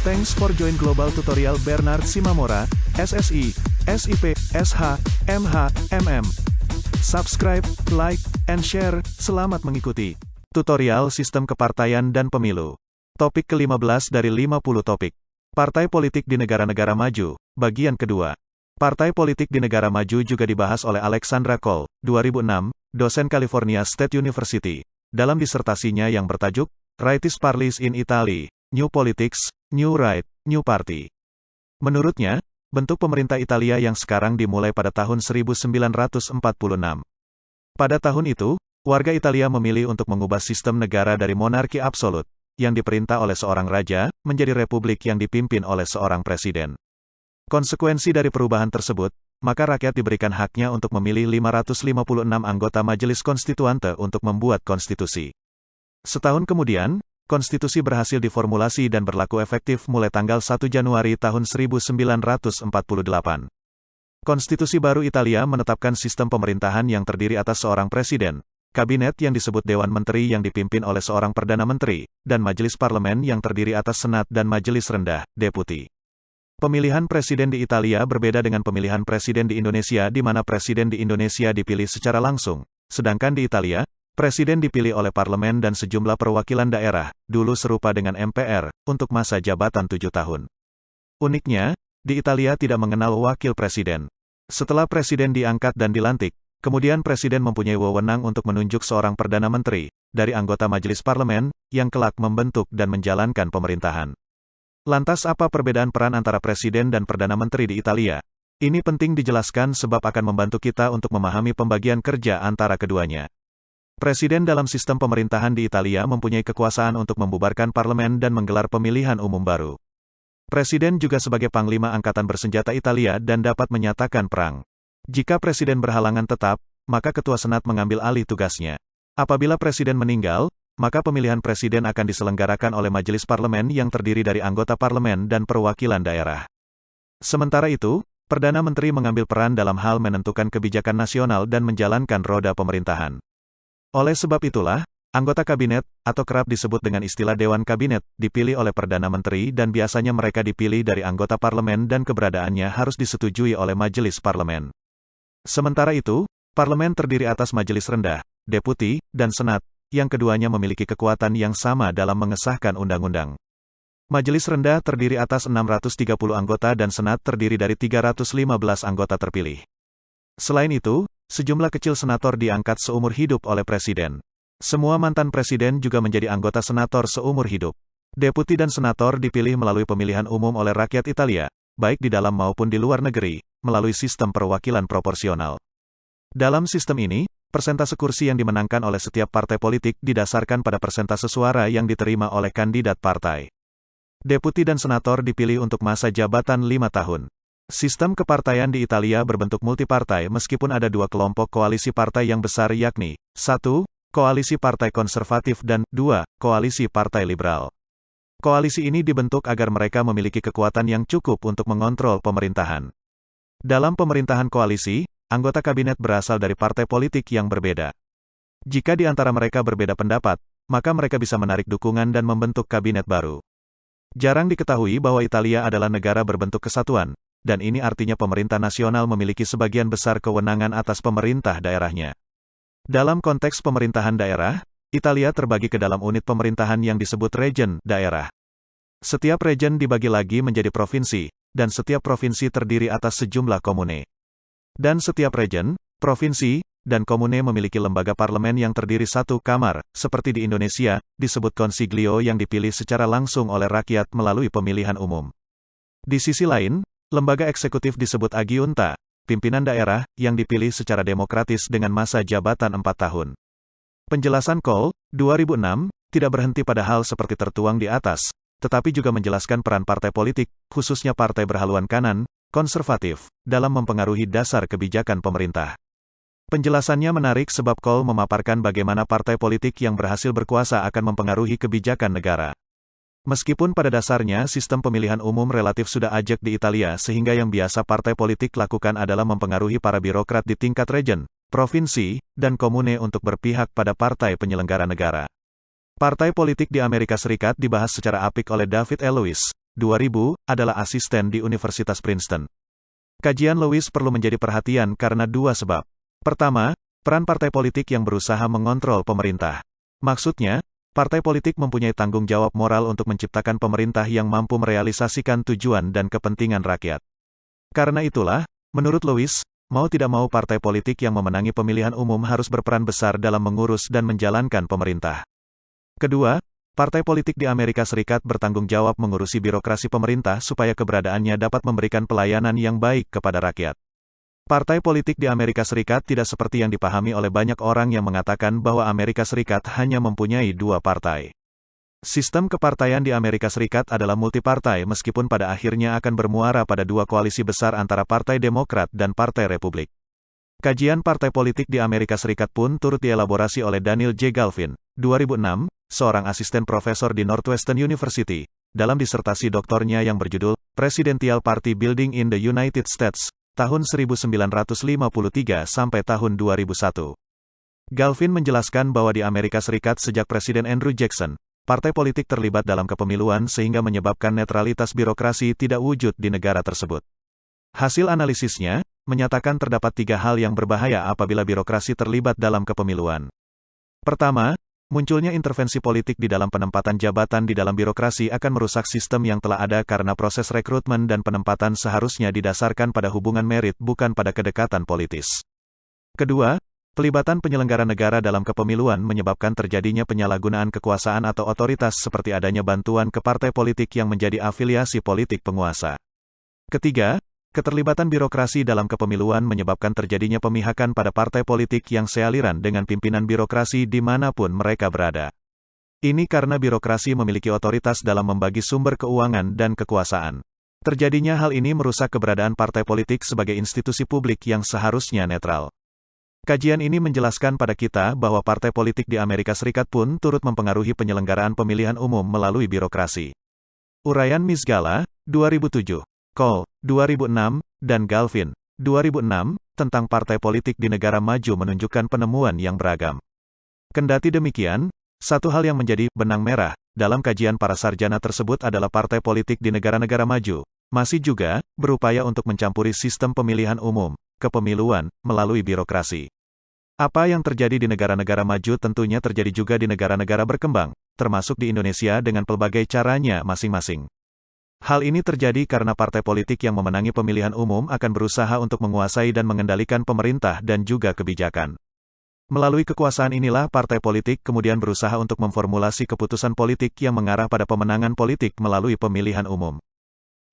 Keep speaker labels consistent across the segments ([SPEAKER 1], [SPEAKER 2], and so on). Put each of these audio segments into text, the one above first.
[SPEAKER 1] Thanks for join Global Tutorial Bernard Simamora, SSI, SIP, SH, MH, MM. Subscribe, like, and share. Selamat mengikuti tutorial sistem kepartaian dan pemilu. Topik ke-15 dari 50 topik. Partai politik di negara-negara maju, bagian kedua. Partai politik di negara maju juga dibahas oleh Alexandra Cole, 2006, dosen California State University, dalam disertasinya yang bertajuk Rightists Parties in Italy, New Politics, New Right, New Party. Menurutnya, bentuk pemerintah Italia yang sekarang dimulai pada tahun 1946. Pada tahun itu, warga Italia memilih untuk mengubah sistem negara dari monarki absolut, yang diperintah oleh seorang raja, menjadi republik yang dipimpin oleh seorang presiden. Konsekuensi dari perubahan tersebut, maka rakyat diberikan haknya untuk memilih 556 anggota Majelis Konstituante untuk membuat konstitusi. Setahun kemudian, konstitusi berhasil diformulasi dan berlaku efektif mulai tanggal 1 Januari tahun 1948. Konstitusi baru Italia menetapkan sistem pemerintahan yang terdiri atas seorang presiden, kabinet yang disebut Dewan Menteri yang dipimpin oleh seorang Perdana Menteri, dan majelis parlemen yang terdiri atas Senat dan Majelis Rendah, Deputi. Pemilihan presiden di Italia berbeda dengan pemilihan presiden di Indonesia di mana presiden di Indonesia dipilih secara langsung, sedangkan di Italia, presiden dipilih oleh parlemen dan sejumlah perwakilan daerah, dulu serupa dengan MPR, untuk masa jabatan 7 tahun. Uniknya, di Italia tidak mengenal wakil presiden. Setelah presiden diangkat dan dilantik, kemudian presiden mempunyai wewenang untuk menunjuk seorang perdana menteri, dari anggota majelis parlemen, yang kelak membentuk dan menjalankan pemerintahan. Lantas apa perbedaan peran antara presiden dan perdana menteri di Italia? Ini penting dijelaskan sebab akan membantu kita untuk memahami pembagian kerja antara keduanya. Presiden dalam sistem pemerintahan di Italia mempunyai kekuasaan untuk membubarkan parlemen dan menggelar pemilihan umum baru. Presiden juga sebagai panglima angkatan bersenjata Italia dan dapat menyatakan perang. Jika presiden berhalangan tetap, maka ketua senat mengambil alih tugasnya. Apabila presiden meninggal, maka pemilihan presiden akan diselenggarakan oleh majelis parlemen yang terdiri dari anggota parlemen dan perwakilan daerah. Sementara itu, Perdana Menteri mengambil peran dalam hal menentukan kebijakan nasional dan menjalankan roda pemerintahan. Oleh sebab itulah, anggota kabinet, atau kerap disebut dengan istilah Dewan Kabinet, dipilih oleh Perdana Menteri dan biasanya mereka dipilih dari anggota parlemen dan keberadaannya harus disetujui oleh majelis parlemen. Sementara itu, parlemen terdiri atas majelis rendah, deputi, dan senat, yang keduanya memiliki kekuatan yang sama dalam mengesahkan undang-undang. Majelis rendah terdiri atas 630 anggota dan senat terdiri dari 315 anggota terpilih. Selain itu, sejumlah kecil senator diangkat seumur hidup oleh presiden. Semua mantan presiden juga menjadi anggota senator seumur hidup. Deputi dan senator dipilih melalui pemilihan umum oleh rakyat Italia, baik di dalam maupun di luar negeri, melalui sistem perwakilan proporsional. Dalam sistem ini, persentase kursi yang dimenangkan oleh setiap partai politik didasarkan pada persentase suara yang diterima oleh kandidat partai. Deputi dan senator dipilih untuk masa jabatan 5 tahun. Sistem kepartaian di Italia berbentuk multipartai meskipun ada dua kelompok koalisi partai yang besar yakni 1. Koalisi Partai Konservatif dan 2. Koalisi Partai Liberal. Koalisi ini dibentuk agar mereka memiliki kekuatan yang cukup untuk mengontrol pemerintahan. Dalam pemerintahan koalisi, anggota kabinet berasal dari partai politik yang berbeda. Jika di antara mereka berbeda pendapat, maka mereka bisa menarik dukungan dan membentuk kabinet baru. Jarang diketahui bahwa Italia adalah negara berbentuk kesatuan, dan ini artinya pemerintah nasional memiliki sebagian besar kewenangan atas pemerintah daerahnya. Dalam konteks pemerintahan daerah, Italia terbagi ke dalam unit pemerintahan yang disebut region, daerah. Setiap region dibagi lagi menjadi provinsi, dan setiap provinsi terdiri atas sejumlah komune. Dan setiap region, provinsi, dan komune memiliki lembaga parlemen yang terdiri satu kamar, seperti di Indonesia, disebut konsiglio yang dipilih secara langsung oleh rakyat melalui pemilihan umum. Di sisi lain, lembaga eksekutif disebut Agiunta, pimpinan daerah, yang dipilih secara demokratis dengan masa jabatan 4 tahun. Penjelasan Cole, 2006, tidak berhenti pada hal seperti tertuang di atas, tetapi juga menjelaskan peran partai politik, khususnya partai berhaluan kanan, konservatif, dalam mempengaruhi dasar kebijakan pemerintah. Penjelasannya menarik sebab Cole memaparkan bagaimana partai politik yang berhasil berkuasa akan mempengaruhi kebijakan negara. Meskipun pada dasarnya sistem pemilihan umum relatif sudah ajak di Italia sehingga yang biasa partai politik lakukan adalah mempengaruhi para birokrat di tingkat region, provinsi, dan komune untuk berpihak pada partai penyelenggara negara. Partai politik di Amerika Serikat dibahas secara apik oleh David E. Lewis, 2000, adalah asisten di Universitas Princeton. Kajian Lewis perlu menjadi perhatian karena dua sebab. Pertama, peran partai politik yang berusaha mengontrol pemerintah. Maksudnya, partai politik mempunyai tanggung jawab moral untuk menciptakan pemerintah yang mampu merealisasikan tujuan dan kepentingan rakyat. Karena itulah, menurut Lewis, mau tidak mau partai politik yang memenangi pemilihan umum harus berperan besar dalam mengurus dan menjalankan pemerintah. Kedua, partai politik di Amerika Serikat bertanggung jawab mengurusi birokrasi pemerintah supaya keberadaannya dapat memberikan pelayanan yang baik kepada rakyat. Partai politik di Amerika Serikat tidak seperti yang dipahami oleh banyak orang yang mengatakan bahwa Amerika Serikat hanya mempunyai dua partai. Sistem kepartaian di Amerika Serikat adalah multipartai meskipun pada akhirnya akan bermuara pada dua koalisi besar antara Partai Demokrat dan Partai Republik. Kajian partai politik di Amerika Serikat pun turut dielaborasi oleh Daniel J. Galvin, 2006, seorang asisten profesor di Northwestern University, dalam disertasi doktornya yang berjudul Presidential Party Building in the United States, tahun 1953 sampai tahun 2001. Galvin menjelaskan bahwa di Amerika Serikat sejak Presiden Andrew Jackson, partai politik terlibat dalam kepemiluan sehingga menyebabkan netralitas birokrasi tidak wujud di negara tersebut. Hasil analisisnya, menyatakan terdapat tiga hal yang berbahaya apabila birokrasi terlibat dalam kepemiluan. Pertama, munculnya intervensi politik di dalam penempatan jabatan di dalam birokrasi akan merusak sistem yang telah ada karena proses rekrutmen dan penempatan seharusnya didasarkan pada hubungan merit bukan pada kedekatan politis. Kedua, pelibatan penyelenggara negara dalam kepemiluan menyebabkan terjadinya penyalahgunaan kekuasaan atau otoritas seperti adanya bantuan ke partai politik yang menjadi afiliasi politik penguasa. Ketiga, keterlibatan birokrasi dalam kepemiluan menyebabkan terjadinya pemihakan pada partai politik yang sealiran dengan pimpinan birokrasi dimanapun mereka berada. Ini karena birokrasi memiliki otoritas dalam membagi sumber keuangan dan kekuasaan. Terjadinya hal ini merusak keberadaan partai politik sebagai institusi publik yang seharusnya netral. Kajian ini menjelaskan pada kita bahwa partai politik di Amerika Serikat pun turut mempengaruhi penyelenggaraan pemilihan umum melalui birokrasi. Uraian Misgala, 2007. Cole, 2006, dan Galvin, 2006, tentang partai politik di negara maju menunjukkan penemuan yang beragam. Kendati demikian, satu hal yang menjadi benang merah dalam kajian para sarjana tersebut adalah partai politik di negara-negara maju masih juga berupaya untuk mencampuri sistem pemilihan umum, kepemiluan, melalui birokrasi. Apa yang terjadi di negara-negara maju tentunya terjadi juga di negara-negara berkembang, termasuk di Indonesia dengan pelbagai caranya masing-masing. Hal ini terjadi karena partai politik yang memenangi pemilihan umum akan berusaha untuk menguasai dan mengendalikan pemerintah dan juga kebijakan. Melalui kekuasaan inilah partai politik kemudian berusaha untuk memformulasi keputusan politik yang mengarah pada pemenangan politik melalui pemilihan umum.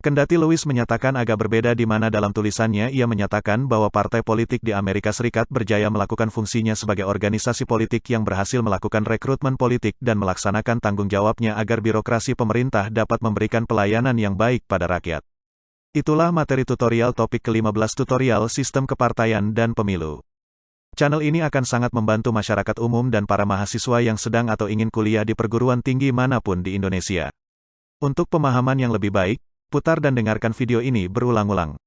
[SPEAKER 1] Kendati Lewis menyatakan agak berbeda di mana dalam tulisannya ia menyatakan bahwa partai politik di Amerika Serikat berjaya melakukan fungsinya sebagai organisasi politik yang berhasil melakukan rekrutmen politik dan melaksanakan tanggung jawabnya agar birokrasi pemerintah dapat memberikan pelayanan yang baik pada rakyat. Itulah materi tutorial topik ke-15 tutorial sistem kepartaian dan pemilu. Channel ini akan sangat membantu masyarakat umum dan para mahasiswa yang sedang atau ingin kuliah di perguruan tinggi manapun di Indonesia. Untuk pemahaman yang lebih baik, putar dan dengarkan video ini berulang-ulang.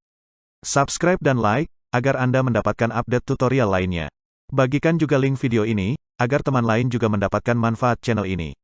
[SPEAKER 1] Subscribe dan like, agar Anda mendapatkan update tutorial lainnya. Bagikan juga link video ini, agar teman lain juga mendapatkan manfaat channel ini.